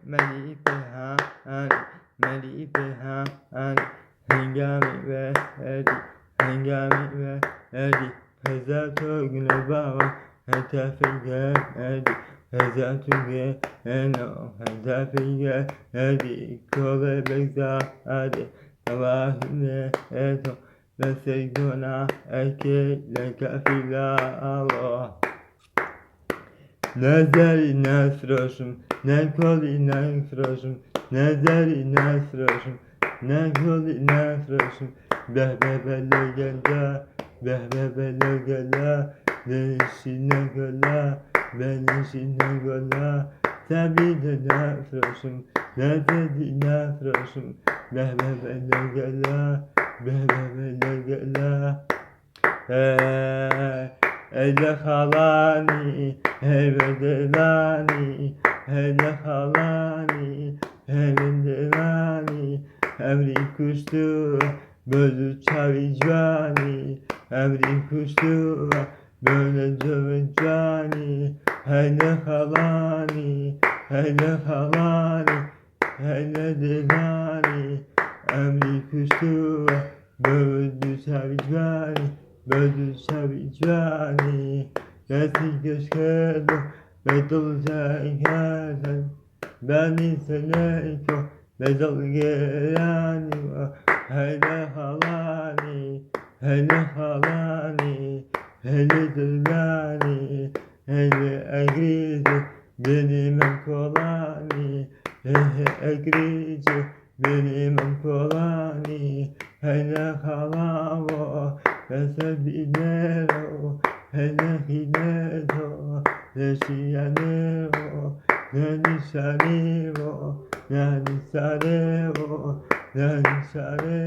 Meli Behan, Meli Behan, Hengami ve Edi, Hengami ve Edi, Hezatu güne baba, Hetafige Edi, Hezatu ge eno, Hetafige Edi, Kove bekza Edi, Kavahine eto, Leseygona eke, Lekafiga Allah. Nazari nasroşum, nekoli nasroşum, nazari nasroşum, nekoli nasroşum, behbebele gela, behbebele gela, benişine gela, benişine gela, tabide nasroşum, nazari nasroşum, behbebele gela, behbebele gela. Hele halani, hevedelani, hele halani, hevedelani, emri kuştu, bölü çavicani, emri kuştu, böyle cövecani, hele halani, hele halani, hele delani, emri kuştu, bölü çavicani, bölü çavicani, Yesi göşkelo, bedol zaygadan, beni seleko, bedol gerani, hele halani, hele halani, hele delani, hele egrizi, benim kolani, hele egrizi, benim kolani, hele halavo, Vesebinero, Helehinero, Leshianero, Nanisanero, Nanisanero, Nanisanero.